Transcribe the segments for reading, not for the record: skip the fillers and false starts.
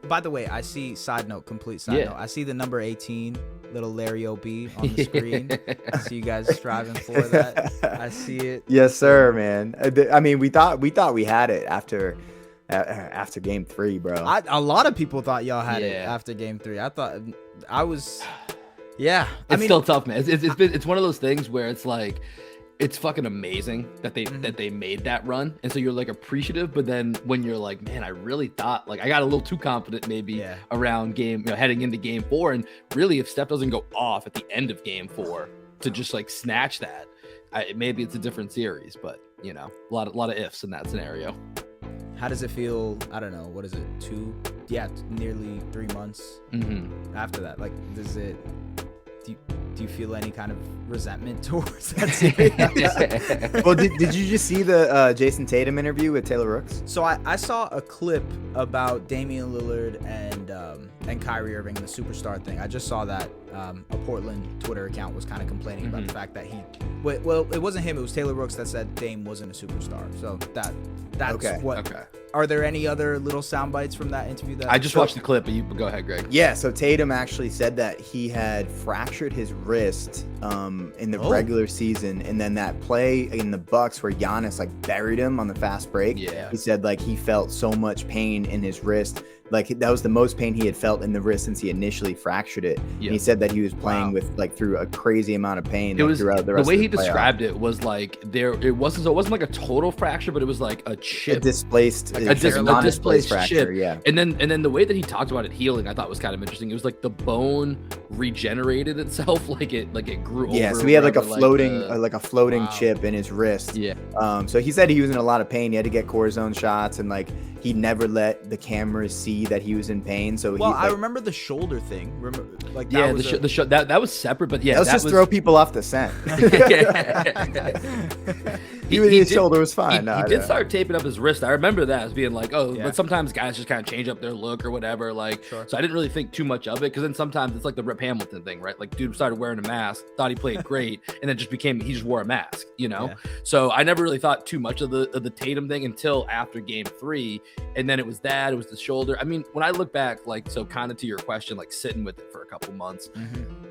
by the way, I see complete side note. I see the number 18, little Larry O.B. on the screen. I see you guys striving for that. I see it. Yes, sir, man. I mean, we thought we had it after game 3, bro. A lot of people thought y'all had it after game 3. I thought I was, It's still tough, man. It's one of those things where it's like, it's fucking amazing that they made that run, and so you're like appreciative. But then when you're like, man, I really thought, like, I got a little too confident maybe around heading into game 4, and really if Steph doesn't go off at the end of game 4 to just like snatch that, maybe it's a different series. But a lot of ifs in that scenario. How does it feel? I don't know. What is it? Nearly 3 months after that. Like, do you feel any kind of resentment towards that series? Well, did you just see the Jayson Tatum interview with Taylor Rooks? So I saw a clip about Damian Lillard and Kyrie Irving, the superstar thing. I just saw that a Portland Twitter account was kind of complaining about the fact that it wasn't him, it was Taylor Rooks that said Dame wasn't a superstar. So that's okay. Are there any other little sound bites from that interview? I just watched the clip, but you go ahead, Greg. Yeah, so Tatum actually said that he had fractured his wrist in the regular season, and then that play in the Bucks where Giannis like buried him on the fast break. Yeah, he said like he felt so much pain in his wrist. Like that was the most pain he had felt in the wrist since he initially fractured it. Yep. He said that he was playing with like through a crazy amount of pain. It was throughout the rest the way of he described it was like it wasn't like a total fracture, but it was like a chip, a displaced fracture. Chip. Yeah, and then the way that he talked about it healing, I thought was kind of interesting. It was like the bone regenerated itself, like it grew. Yeah, over so he had like a floating chip in his wrist. Yeah. So he said he was in a lot of pain. He had to get cortisone shots, and like he never let the cameras see that he was in pain. So I remember the shoulder thing. That was separate, but let's just throw people off the scent. His shoulder was fine. He did start taping up his wrist. I remember that as being like, but sometimes guys just kind of change up their look or whatever. Like, so I didn't really think too much of it, because then sometimes it's like the Rip Hamilton thing, right? Like, dude started wearing a mask, thought he played great, and then he just wore a mask, Yeah. So I never really thought too much of the Tatum thing until after game 3, and then it was the shoulder. I mean, when I look back, like, so kind of to your question, like sitting with it for a couple months,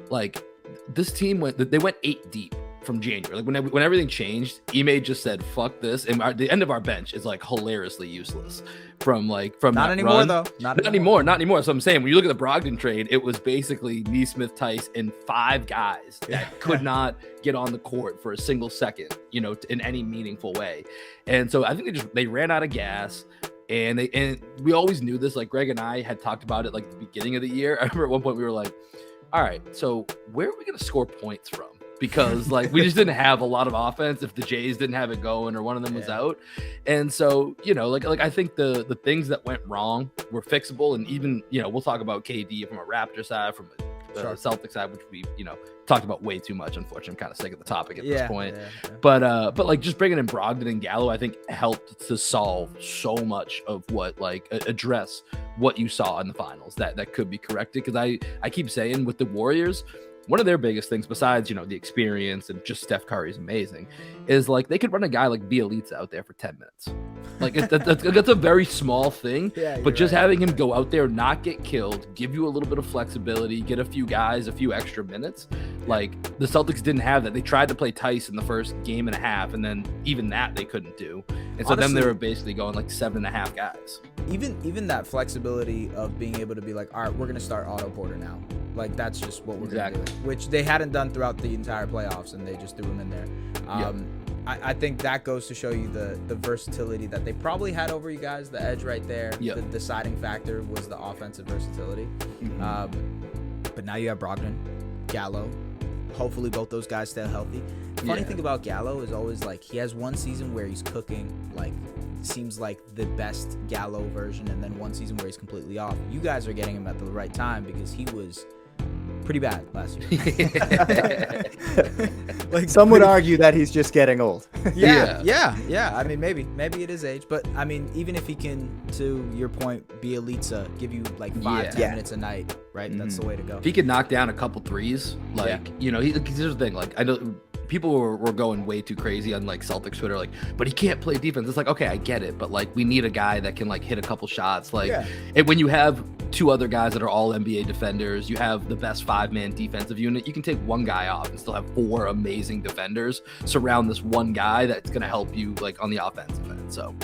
like this team went 8 deep from January. Like when everything changed, Ime just said fuck this, and the end of our bench is like hilariously useless from not anymore run. Though not anymore. So I'm saying, when you look at the Brogdon trade, it was basically Nesmith, Tice, and 5 guys that could not get on the court for a single second, in any meaningful way. And so I think they ran out of gas. And we always knew this. Like, Greg and I had talked about it like at the beginning of the year. I remember at one point we were like, all right, so where are we going to score points from? Because like we just didn't have a lot of offense if the Jays didn't have it going or one of them was out. And so, like I think the things that went wrong were fixable. And even, we'll talk about KD from a Raptor side, from the Celtics side, which we, talked about way too much. Unfortunately, I'm kind of sick of the topic at this point. But like just bringing in Brogdon and Gallo, I think helped to solve so much of what, like, address what you saw in the finals that could be corrected. Because I keep saying with the Warriors, one of their biggest things, besides, the experience and just Steph Curry is amazing, is like they could run a guy like Bielitsa out there for 10 minutes. Like that's a very small thing, but just having him go out there, not get killed, give you a little bit of flexibility, get a few guys a few extra minutes. Like the Celtics didn't have that. They tried to play Tice in the first game and a half, and then even that they couldn't do. And so then they were basically going like 7.5 guys. Even that flexibility of being able to be like, all right, we're gonna start Otto Porter now. Like that's just what we're gonna do, which they hadn't done throughout the entire playoffs, and they just threw him in there. I think that goes to show you the versatility that they probably had over you guys. The edge right there. The deciding factor was the offensive versatility. But now you have Brogdon, Gallo. Hopefully both those guys stay healthy. The funny thing about Gallo is always like he has one season where he's cooking, like seems like the best Gallo version, and then one season where he's completely off. You guys are getting him at the right time because he was pretty bad last year. Like some would argue that he's just getting old. Yeah. I mean, maybe it is age, but I mean, even if he can, to your point, Bielitsa, give you like 5-10 minutes a night, right? That's the way to go. If he could knock down a couple threes, like here's the thing. Like I know people were going way too crazy on like Celtics Twitter, like, but he can't play defense. It's like, okay, I get it, but like we need a guy that can like hit a couple shots. Like when you have two other guys that are all NBA defenders. You have the best 5-man defensive unit. You can take one guy off and still have 4 amazing defenders surround this one guy that's going to help you like on the offensive end. So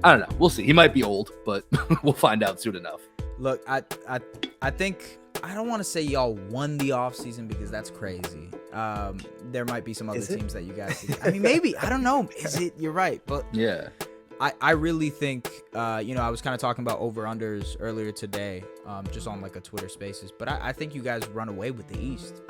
I don't know. We'll see. He might be old, but we'll find out soon enough. Look, I think I don't want to say y'all won the offseason because that's crazy. There might be some other teams that you guys see. I mean, maybe. I don't know. Is it? You're right. But yeah. I really think, I was kind of talking about over-unders earlier today, just on like a Twitter Spaces. But I think you guys run away with the East.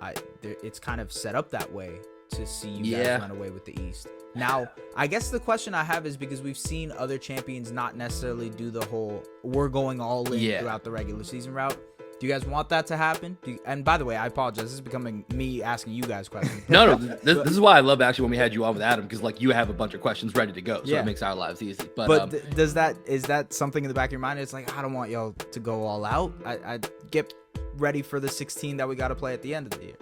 It's kind of set up that way to see you guys run away with the East. Now, I guess the question I have is because we've seen other champions not necessarily do the whole we're going all in throughout the regular season route. Do you guys want that to happen? And by the way, I apologize. This is becoming me asking you guys questions. No. This is why I love actually when we had you on with Adam, because like you have a bunch of questions ready to go, so it makes our lives easy. But is that something in the back of your mind? It's like I don't want y'all to go all out. I get ready for the 16 that we got to play at the end of the year.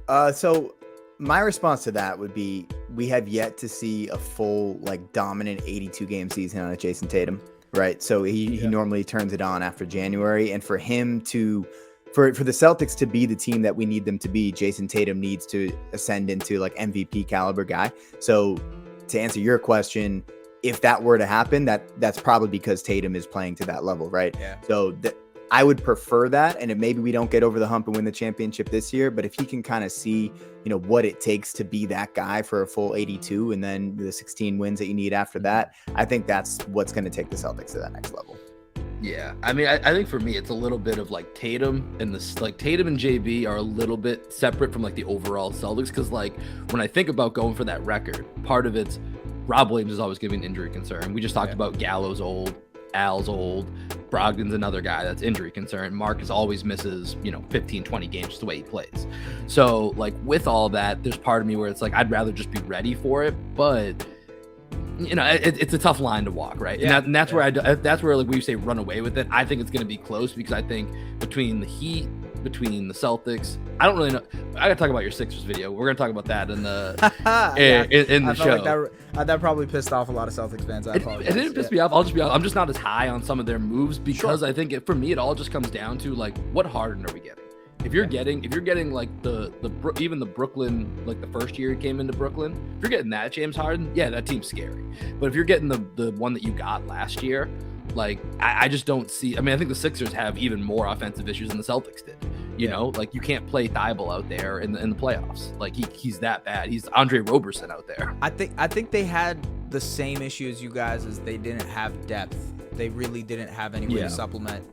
Yeah. So my response to that would be we have yet to see a full like dominant 82 game season on a Jayson Tatum. Right. So he normally turns it on after January. And for him to for the Celtics to be the team that we need them to be, Jayson Tatum needs to ascend into like MVP caliber guy. So to answer your question, if that were to happen, that's probably because Tatum is playing to that level. Right. Yeah. So I would prefer that. And maybe we don't get over the hump and win the championship this year, but if he can kind of see, what it takes to be that guy for a full 82 and then the 16 wins that you need after that, I think that's what's going to take the Celtics to that next level. Yeah. I mean, I think for me, it's a little bit of like Tatum and Tatum and JB are a little bit separate from like the overall Celtics. Cause like when I think about going for that record, part of it's Rob Williams is always giving injury concern. We just talked about Gallo's old, Al's old, Brogdon's another guy that's injury concern. Marcus always misses, 15, 20 games just the way he plays. So like with all that, there's part of me where it's like, I'd rather just be ready for it. But it's a tough line to walk. Right. Yeah. And that's where that's where like we say run away with it. I think it's going to be close because I think between the Heat, between the Celtics, I don't really know. I gotta talk about your Sixers video. We're gonna talk about that in the in the show. Like that probably pissed off a lot of Celtics fans. I apologize. It didn't piss me off. I'll just be honest. I'm just not as high on some of their moves because I think for me it all just comes down to like what Harden are we getting? If you're getting like even the Brooklyn, like the first year he came into Brooklyn, if you're getting that James Harden, that team's scary. But if you're getting the one that you got last year, like I just don't see. I mean, I think the Sixers have even more offensive issues than the Celtics did. Like you can't play Thibault out there in the playoffs. Like he's that bad. He's Andre Roberson out there. I think they had the same issue as you guys, as they didn't have depth. They really didn't have any way to supplement.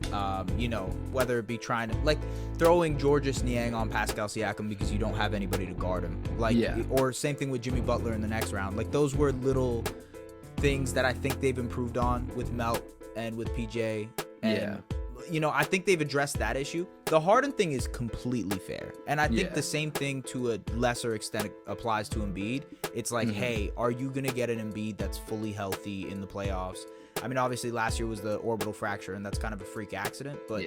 Whether it be trying to like throwing Georges Niang on Pascal Siakam because you don't have anybody to guard him. Or same thing with Jimmy Butler in the next round. Like those were little things that I think they've improved on with Melt and with PJ. And, I think they've addressed that issue. The Harden thing is completely fair. And I think the same thing to a lesser extent applies to Embiid. It's like, hey, are you going to get an Embiid that's fully healthy in the playoffs? I mean, obviously last year was the orbital fracture, and that's kind of a freak accident. But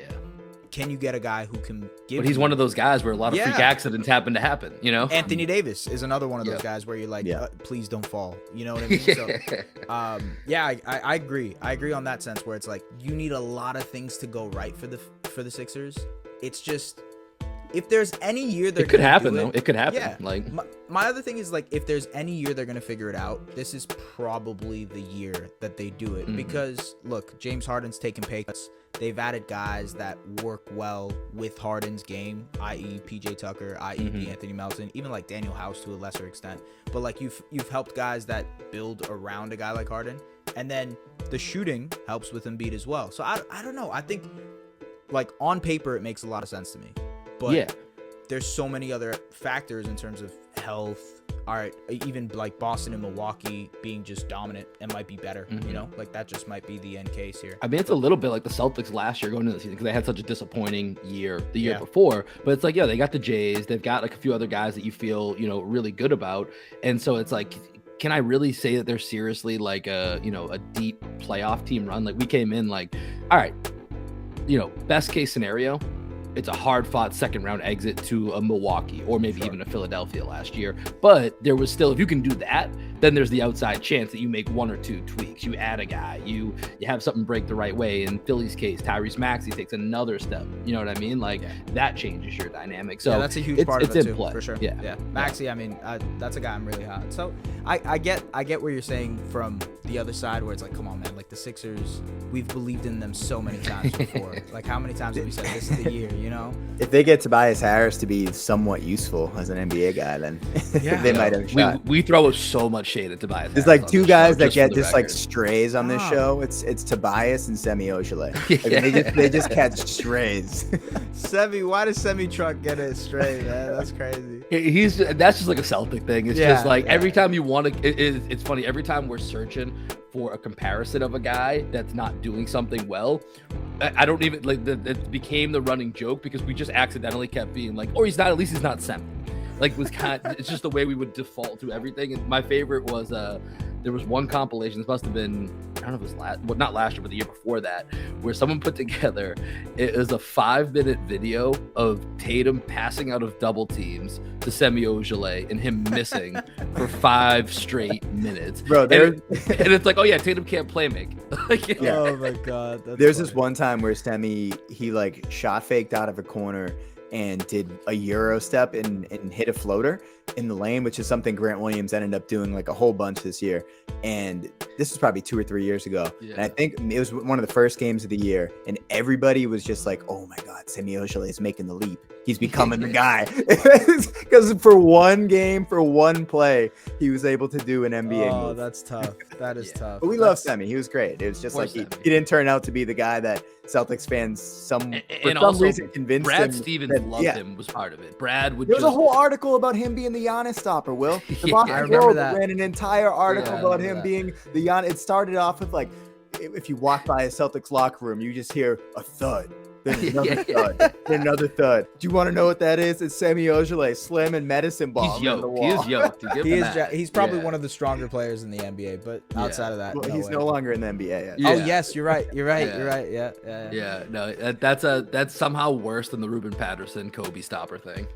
can you get a guy who can give? But he's one of those guys where a lot of freak accidents happen to happen. Anthony Davis is another one of those guys where you're like, please don't fall. You know what I mean? So, I agree. I agree on that sense where it's like you need a lot of things to go right for the Sixers. It's just if there's any year they're it could happen though. It could happen. Yeah. Like my other thing is like if there's any year they're gonna figure it out, this is probably the year that they do it because look, James Harden's taking pay cuts. They've added guys that work well with Harden's game, i.e. PJ Tucker, i.e. Anthony Melton, even like Daniel House to a lesser extent. But like you've helped guys that build around a guy like Harden, and then the shooting helps with Embiid as well. So I don't know. I think like on paper it makes a lot of sense to me. But there's so many other factors in terms of health. All right, even like Boston and Milwaukee being just dominant and might be better, like that just might be the end case here. I mean, it's a little bit like the Celtics last year going into the season because they had such a disappointing year the year before. But it's like, they got the Jays. They've got like a few other guys that you feel, really good about. And so it's like, can I really say that they're seriously like a deep playoff team run? Like we came in like, all right, best case scenario, it's a hard-fought second-round exit to a Milwaukee or maybe even a Philadelphia last year. But there was still, if you can do that, then there's the outside chance that you make one or two tweaks. You add a guy, you have something break the right way. In Philly's case, Tyrese Maxey takes another step. You know what I mean? Like that changes your dynamic. So that's a huge part of it too, play. for sure. Yeah. Maxey, I mean, that's a guy I'm really hot on. So I get where you're saying from the other side, where it's like, come on, man, like the Sixers, we've believed in them so many times before. Like, how many times have we said this is the year, you know? If they get Tobias Harris to be somewhat useful as an NBA guy, then they might have a shot. We throw so much shade at Tobias There's Harris like two guys that get just record. like strays on this show. It's Tobias and Semi Ojeleye. Like, they just catch strays. Semi, why does Semi Truck get a stray, man? That's crazy. That's just like a Celtic thing. It's just like every time you want to, it's funny. Every time we're searching for a comparison of a guy that's not doing something well, I don't even like it became the running joke because we just accidentally kept being like, oh, at least he's not Semi. Like it's just the way we would default to everything. And my favorite was there was one compilation. This must have been, I don't know if it was not last year, but the year before that, where someone put together, it was a 5-minute video of Tatum passing out of double teams to Semi Ojeleye and him missing for 5 straight minutes. Bro, and it's like, oh yeah, Tatum can't play make. Oh my God. There's this one time where Semi, he like shot faked out of a corner and did a Euro step and hit a floater in the lane, which is something Grant Williams ended up doing like a whole bunch this year. And this was probably 2 or 3 years ago. Yeah. And I think it was one of the first games of the year. And everybody was just like, oh my God, Semi Ojeleye is making the leap. He's becoming the guy. Because for one game, for one play, he was able to do an NBA move. Oh, that's tough. That is tough. But we love Semi. He was great. It was just like he didn't turn out to be the guy that Celtics fans for some reason convinced Brad him. Stevens loved him, was part of it. Brad would There was a whole article about him being the Giannis stopper, Will. The Boston Globe ran an entire article about him being the Giannis. It started off with like, if you walk by a Celtics locker room, you just hear a thud. Then another thud. Then another thud. Do you want to know what that is? It's Semi Ojeleye slamming medicine ball. He's yoked. He is yoked. He's probably one of the stronger players in the NBA, but outside of that, well, he's no longer in the NBA yet. Oh yes, you're right. You're right. Yeah. No, that's somehow worse than the Ruben Patterson Kobe stopper thing.